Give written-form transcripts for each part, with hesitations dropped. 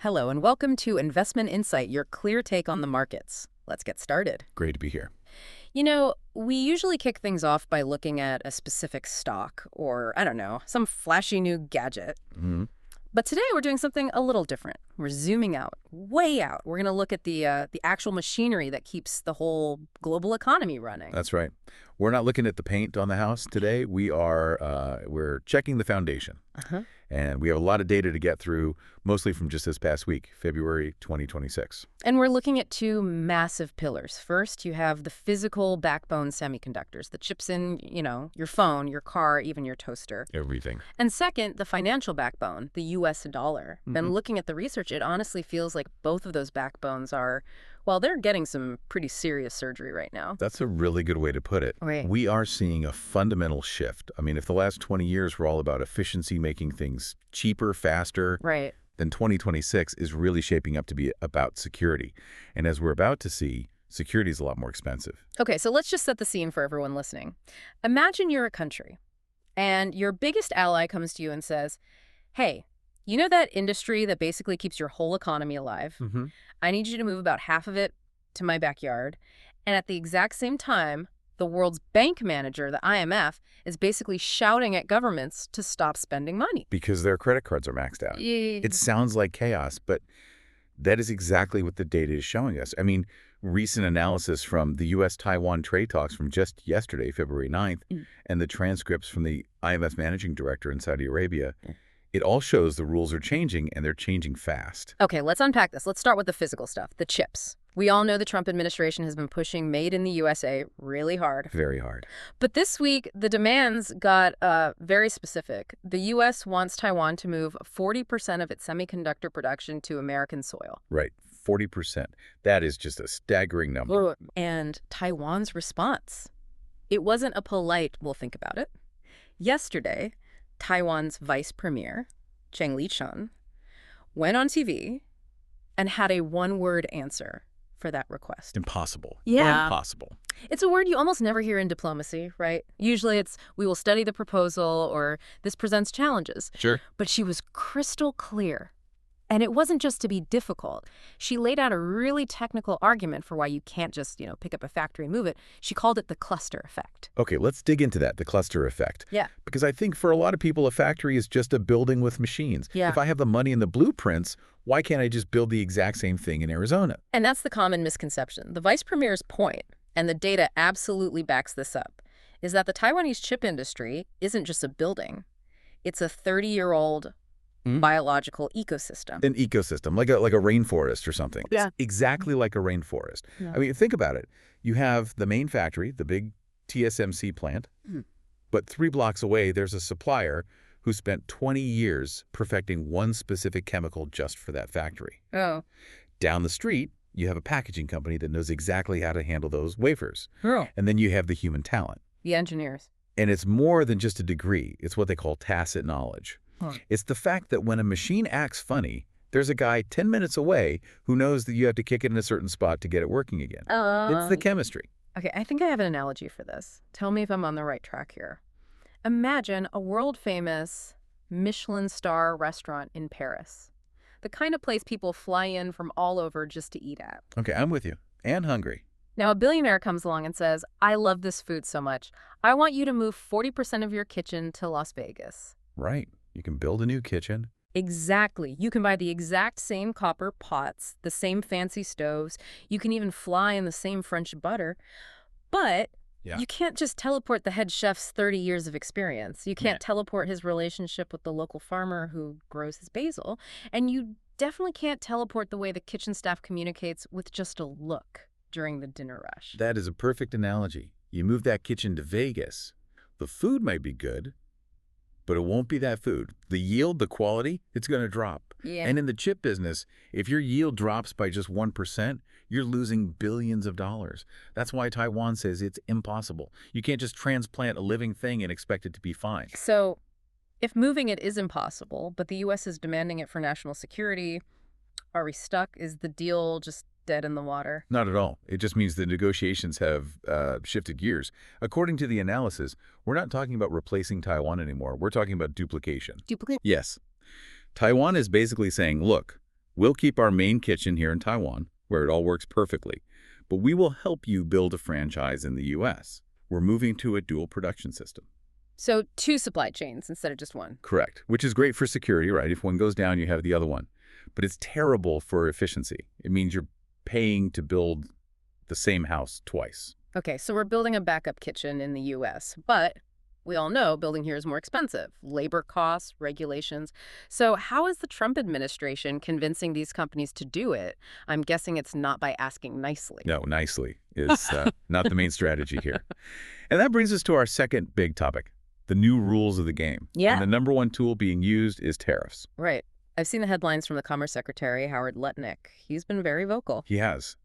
Hello, and welcome to Investment Insight, your clear take on the markets. Let's get started. Great to be here. We usually kick things off by looking at a specific stock or, I don't know, some flashy new gadget. Hmm. But today we're doing something a little different. We're zooming out, way out. We're going to look at the actual machinery that keeps the whole global economy running. That's right. We're not looking at the paint on the house today. We're checking the foundation. Uh-huh. And we have a lot of data to get through, mostly from just this past week, February 2026. And we're looking at two massive pillars. First, you have the physical backbone semiconductors, the chips in, your phone, your car, even your toaster. Everything. And second, the financial backbone, the U.S. dollar. And looking at the research, it honestly feels like both of those backbones are, well, they're getting some pretty serious surgery right now. That's a really good way to put it. Right. We are seeing a fundamental shift. I mean, if the last 20 years were all about efficiency, making things cheaper, faster, Right. then 2026 is really shaping up to be about security. And as we're about to see, security is a lot more expensive. Okay, so let's just set the scene for everyone listening. Imagine you're a country, and your biggest ally comes to you and says, hey, you know that industry that basically keeps your whole economy alive? I need you to move about half of it to my backyard. And at the exact same time, the world's bank manager, the IMF, is basically shouting at governments to stop spending money. Because their credit cards are maxed out. It sounds like chaos, but that is exactly what the data is showing us. I mean, recent analysis from the U.S.-Taiwan trade talks from just yesterday, February 9th, and the transcripts from the IMF managing director in Saudi Arabia, it all shows the rules are changing, and they're changing fast. Okay, let's unpack this. Let's start with the physical stuff, the chips. We all know the Trump administration has been pushing made in the USA really hard. Very hard. But this week, the demands got very specific. The U.S. wants Taiwan to move 40% of its semiconductor production to American soil. Right, 40%. That is just a staggering number. And Taiwan's response, it wasn't a polite, we'll think about it. Yesterday, Taiwan's vice premier, Cheng Li-chun, went on TV and had a one-word answer for that request. Impossible. Yeah. Impossible. It's a word you almost never hear in diplomacy, right? Usually it's, we will study the proposal, or this presents challenges. Sure. But she was crystal clear. And it wasn't just to be difficult. She laid out a really technical argument for why you can't just, pick up a factory and move it. She called it the cluster effect. Okay, let's dig into that, the cluster effect. Yeah. Because I think for a lot of people, a factory is just a building with machines. Yeah. If I have the money and the blueprints, why can't I just build the exact same thing in Arizona? And that's the common misconception. The vice premier's point, and the data absolutely backs this up, is that the Taiwanese chip industry isn't just a building. It's a 30-year-old biological ecosystem. An ecosystem, like a rainforest or something. Yeah. It's exactly like a rainforest. Yeah. I mean, think about it. You have the main factory, the big TSMC plant, but 3 blocks away, there's a supplier who spent 20 years perfecting one specific chemical just for that factory. Oh. Down the street, you have a packaging company that knows exactly how to handle those wafers. Oh. And then you have the human talent. The engineers. And it's more than just a degree. It's what they call tacit knowledge. It's the fact that when a machine acts funny, there's a guy 10 minutes away who knows that you have to kick it in a certain spot to get it working again. It's the chemistry. Okay, I think I have an analogy for this. Tell me if I'm on the right track here. Imagine a world-famous Michelin star restaurant in Paris. The kind of place people fly in from all over just to eat at. Okay, I'm with you. And hungry. Now, a billionaire comes along and says, I love this food so much. I want you to move 40% of your kitchen to Las Vegas. Right. You can build a new kitchen. Exactly. You can buy the exact same copper pots, the same fancy stoves. You can even fly in the same French butter. But you can't just teleport the head chef's 30 years of experience. You can't teleport his relationship with the local farmer who grows his basil. And you definitely can't teleport the way the kitchen staff communicates with just a look during the dinner rush. That is a perfect analogy. You move that kitchen to Vegas. The food might be good, but it won't be that food. The yield, the quality, it's going to drop. Yeah. And in the chip business, if your yield drops by just 1%, you're losing billions of dollars. That's why Taiwan says it's impossible. You can't just transplant a living thing and expect it to be fine. So if moving it is impossible, but the U.S. is demanding it for national security, are we stuck? Is the deal just dead in the water? Not at all. It just means the negotiations have shifted gears. According to the analysis, we're not talking about replacing Taiwan anymore. We're talking about duplication. Duplicate? Yes. Taiwan is basically saying, look, We'll keep our main kitchen here in Taiwan, where it all works perfectly, but we will help you build a franchise in the U.S. We're moving to a dual production system. So 2 supply chains instead of just 1. Correct, which is great for security, right? If one goes down, you have the other one. But it's terrible for efficiency. It means you're paying to build the same house twice. Okay, so we're building a backup kitchen in the U.S., but we all know building here is more expensive. Labor costs, regulations. So how is the Trump administration convincing these companies to do it? I'm guessing it's not by asking nicely. No, nicely is not the main strategy here. And that brings us to our second big topic, the new rules of the game. Yeah. And the number one tool being used is tariffs. Right. I've seen the headlines from the Commerce Secretary, Howard Lutnick. He's been very vocal. He has.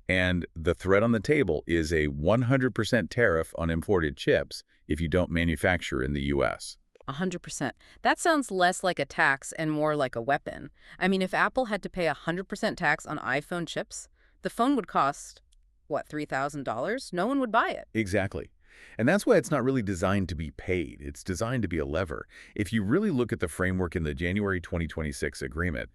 And the threat on the table is a 100% tariff on imported chips if you don't manufacture in the U.S. 100%. That sounds less like a tax and more like a weapon. I mean, if Apple had to pay 100% tax on iPhone chips, the phone would cost, what, $3,000? No one would buy it. Exactly. And that's why it's not really designed to be paid. It's designed to be a lever. If you really look at the framework in the January 2026 agreement,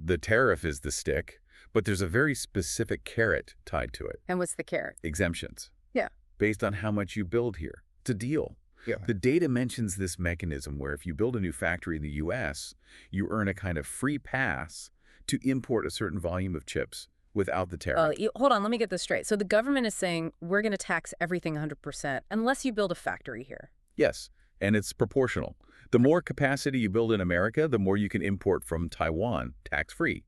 the tariff is the stick, but there's a very specific carrot tied to it. And what's the carrot? Exemptions. Yeah. Based on how much you build here. It's a deal. Yeah. The data mentions this mechanism where if you build a new factory in the U.S., you earn a kind of free pass to import a certain volume of chips without the tariff. Hold on, let me get this straight. So the government is saying we're going to tax everything 100% unless you build a factory here. Yes, and it's proportional. The more capacity you build in America, the more you can import from Taiwan tax-free.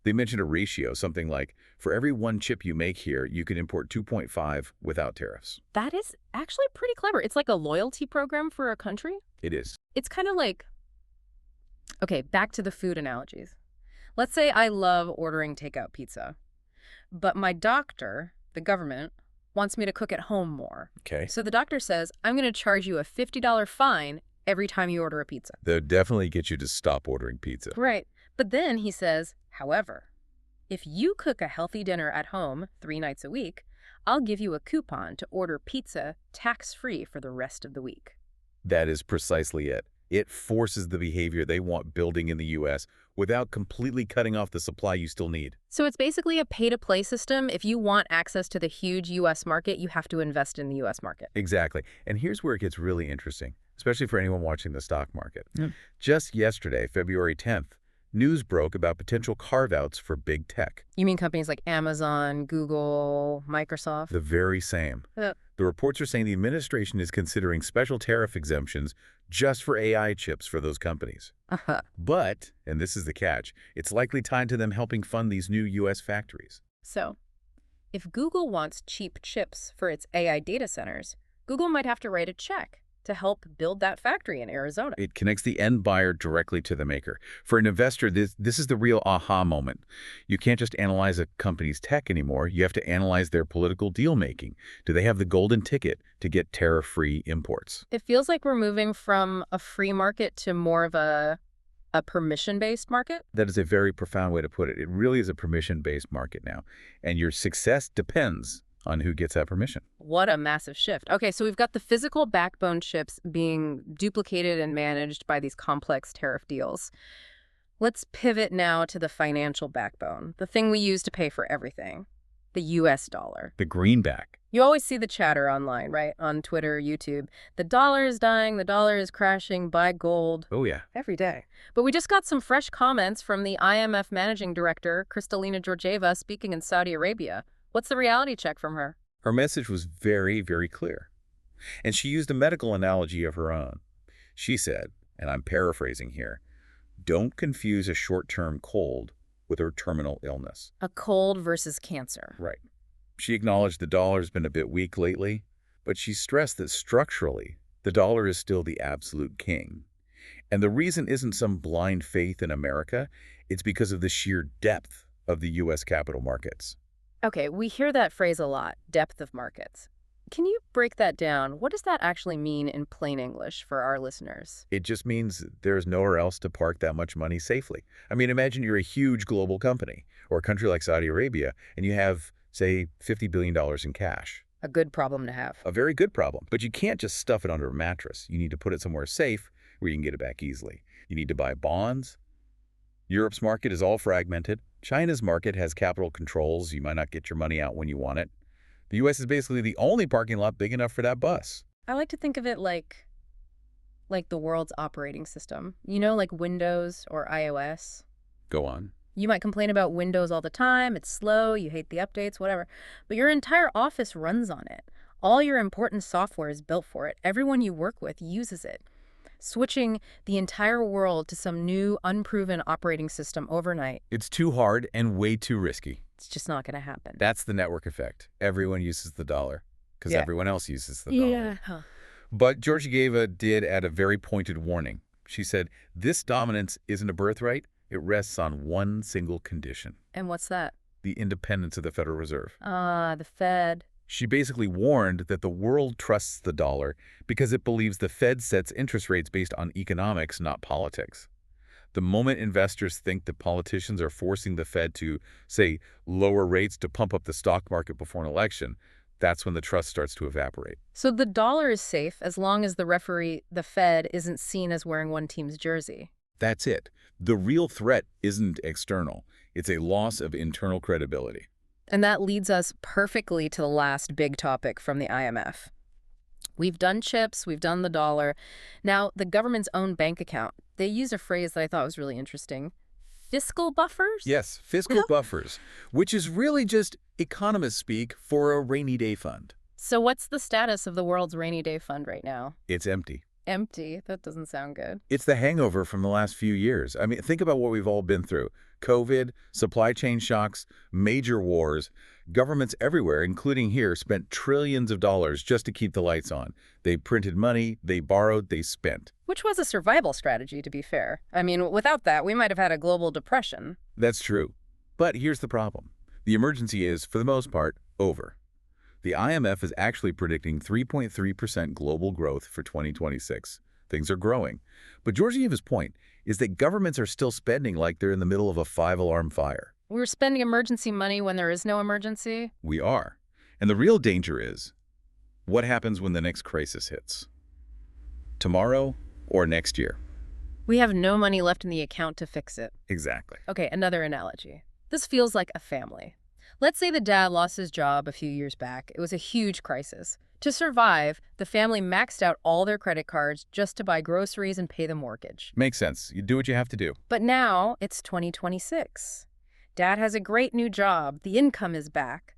They mentioned a ratio, something like, for every 1 chip you make here, you can import 2.5 without tariffs. That is actually pretty clever. It's like a loyalty program for a country. It is. It's kind of like, okay, back to the food analogies. Let's say I love ordering takeout pizza, but my doctor, the government, wants me to cook at home more. Okay. So the doctor says, I'm going to charge you a $50 fine every time you order a pizza. They'll definitely get you to stop ordering pizza. Right. But then he says, however, if you cook a healthy dinner at home 3 nights a week, I'll give you a coupon to order pizza tax-free for the rest of the week. That is precisely it. It forces the behavior they want building in the U.S. without completely cutting off the supply you still need. So it's basically a pay-to-play system. If you want access to the huge U.S. market, you have to invest in the U.S. market. Exactly. And here's where it gets really interesting, especially for anyone watching the stock market. Yeah. Just yesterday, February 10th, news broke about potential carve-outs for big tech. You mean companies like Amazon, Google, Microsoft? The very same. The reports are saying the administration is considering special tariff exemptions just for AI chips for those companies. But, and this is the catch, it's likely tied to them helping fund these new U.S. factories. So, if Google wants cheap chips for its AI data centers, Google might have to write a check to help build that factory in Arizona. It connects the end buyer directly to the maker. For an investor, this is the real aha moment. You can't just analyze a company's tech anymore. You have to analyze their political deal-making. Do they have the golden ticket to get tariff-free imports? It feels like we're moving from a free market to more of a permission-based market. That is a very profound way to put it. It really is a permission-based market now. And your success depends on who gets that permission. What a massive shift. Okay, so we've got the physical backbone chips being duplicated and managed by these complex tariff deals. Let's pivot now to the financial backbone, the thing we use to pay for everything, the U.S. dollar. The greenback. You always see the chatter online, right? On Twitter, YouTube. The dollar is dying, the dollar is crashing, buy gold. Oh, yeah. Every day. But we just got some fresh comments from the IMF managing director, Kristalina Georgieva, speaking in Saudi Arabia. What's the reality check from her? Her message was very, very clear. And she used a medical analogy of her own. She said, and I'm paraphrasing here, don't confuse a short-term cold with a terminal illness. A cold versus cancer. Right. She acknowledged the dollar's been a bit weak lately, but she stressed that structurally, the dollar is still the absolute king. And the reason isn't some blind faith in America, it's because of the sheer depth of the U.S. capital markets. Okay, we hear that phrase a lot, depth of markets. Can you break that down? What does that actually mean in plain English for our listeners? It just means there's nowhere else to park that much money safely. I mean, imagine you're a huge global company or a country like Saudi Arabia, and you have, say, $50 billion in cash. A good problem to have. A very good problem. But you can't just stuff it under a mattress. You need to put it somewhere safe where you can get it back easily. You need to buy bonds, Europe's market is all fragmented. China's market has capital controls. You might not get your money out when you want it. The U.S. is basically the only parking lot big enough for that bus. I like to think of it like the world's operating system. You know, like Windows or iOS. Go on. You might complain about Windows all the time. It's slow, you hate the updates, whatever. But your entire office runs on it. All your important software is built for it. Everyone you work with uses it. Switching the entire world to some new, unproven operating system overnight. It's too hard and way too risky. It's just not going to happen. That's the network effect. Everyone uses the dollar because everyone else uses the dollar. Yeah. Huh. But Georgieva did add a very pointed warning. She said, this dominance isn't a birthright. It rests on one single condition. And what's that? The independence of the Federal Reserve. The Fed. She basically warned that the world trusts the dollar because it believes the Fed sets interest rates based on economics, not politics. The moment investors think that politicians are forcing the Fed to, say, lower rates to pump up the stock market before an election, that's when the trust starts to evaporate. So the dollar is safe as long as the referee, the Fed, isn't seen as wearing one team's jersey. That's it. The real threat isn't external. It's a loss of internal credibility. And that leads us perfectly to the last big topic from the IMF. We've done chips, we've done the dollar. Now, the government's own bank account. They use a phrase that I thought was really interesting. Fiscal buffers? Yes, fiscal buffers, which is really just economist speak for a rainy day fund. So what's the status of the world's rainy day fund right now? It's empty. Empty? That doesn't sound good. It's the hangover from the last few years. I mean, think about what we've all been through. COVID, supply chain shocks, major wars. Governments everywhere, including here, spent trillions of dollars just to keep the lights on. They printed money, they borrowed, they spent. Which was a survival strategy, to be fair. I mean, without that, we might have had a global depression. That's true. But here's the problem. The emergency is, for the most part, over. The IMF is actually predicting 3.3% global growth for 2026. Things are growing. But Georgieva's point is that governments are still spending like they're in the middle of a five-alarm fire. We're spending emergency money when there is no emergency? We are. And the real danger is, what happens when the next crisis hits? Tomorrow or next year? We have no money left in the account to fix it. Exactly. Okay, another analogy. This feels like a family. Let's say the dad lost his job a few years back. It was a huge crisis. To survive, the family maxed out all their credit cards just to buy groceries and pay the mortgage. Makes sense. You do what you have to do. But now it's 2026. Dad has a great new job. The income is back.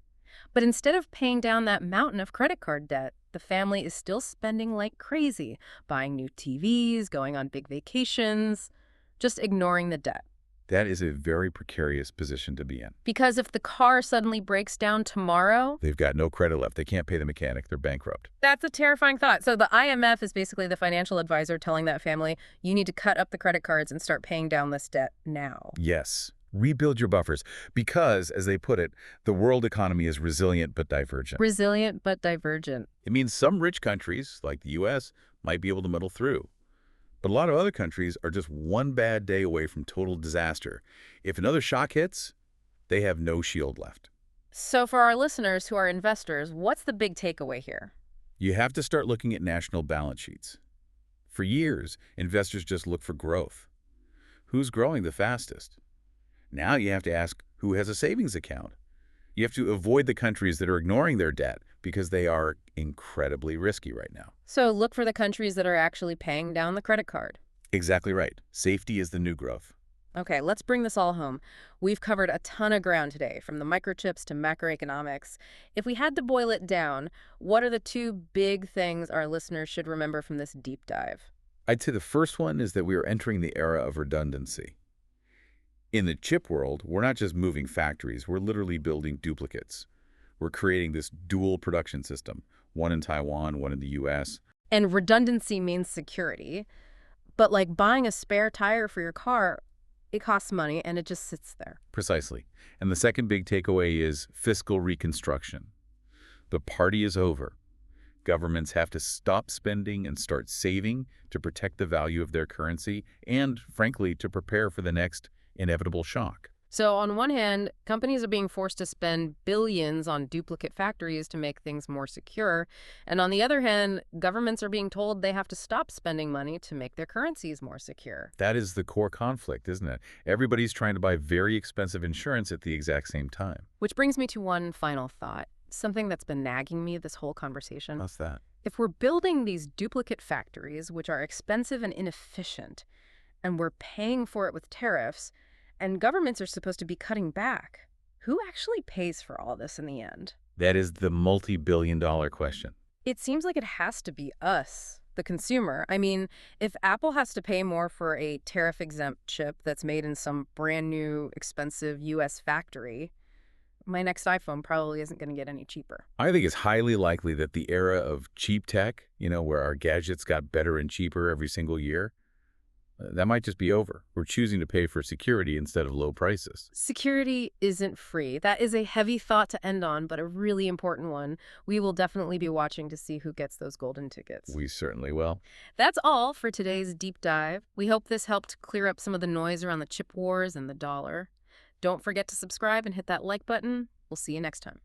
But instead of paying down that mountain of credit card debt, the family is still spending like crazy, buying new TVs, going on big vacations, just ignoring the debt. That is a very precarious position to be in. Because if the car suddenly breaks down tomorrow... They've got no credit left. They can't pay the mechanic. They're bankrupt. That's a terrifying thought. So the IMF is basically the financial advisor telling that family, you need to cut up the credit cards and start paying down this debt now. Yes. Rebuild your buffers. Because, as they put it, the world economy is resilient but divergent. Resilient but divergent. It means some rich countries, like the U.S., might be able to muddle through. But a lot of other countries are just one bad day away from total disaster. If another shock hits, they have no shield left. So for our listeners who are investors, what's the big takeaway here? You have to start looking at national balance sheets. For years, investors just look for growth. Who's growing the fastest? Now you have to ask who has a savings account. You have to avoid the countries that are ignoring their debt because they are incredibly risky right now. So look for the countries that are actually paying down the credit card. Exactly right. Safety is the new growth. Okay, let's bring this all home. We've covered a ton of ground today, from the microchips to macroeconomics. If we had to boil it down, what are the two big things our listeners should remember from this deep dive? I'd say the first one is that we are entering the era of redundancy. In the chip world, we're not just moving factories, we're literally building duplicates. We're creating this dual production system, one in Taiwan, one in the U.S. And redundancy means security. But like buying a spare tire for your car, it costs money and it just sits there. Precisely. And the second big takeaway is fiscal reconstruction. The party is over. Governments have to stop spending and start saving to protect the value of their currency and, frankly, to prepare for the next inevitable shock. So on one hand, companies are being forced to spend billions on duplicate factories to make things more secure. And on the other hand, governments are being told they have to stop spending money to make their currencies more secure. That is the core conflict, isn't it? Everybody's trying to buy very expensive insurance at the exact same time. Which brings me to one final thought, something that's been nagging me this whole conversation. How's that? If we're building these duplicate factories, which are expensive and inefficient, and we're paying for it with tariffs, and governments are supposed to be cutting back, who actually pays for all this in the end? That is the multi-billion-dollar question. It seems like it has to be us, the consumer. I mean, if Apple has to pay more for a tariff-exempt chip that's made in some brand new, expensive U.S. factory, my next iPhone probably isn't going to get any cheaper. I think it's highly likely that the era of cheap tech, where our gadgets got better and cheaper every single year, that might just be over. We're choosing to pay for security instead of low prices. Security isn't free. That is a heavy thought to end on, but a really important one. We will definitely be watching to see who gets those golden tickets. We certainly will. That's all for today's deep dive. We hope this helped clear up some of the noise around the chip wars and the dollar. Don't forget to subscribe and hit that like button. We'll see you next time.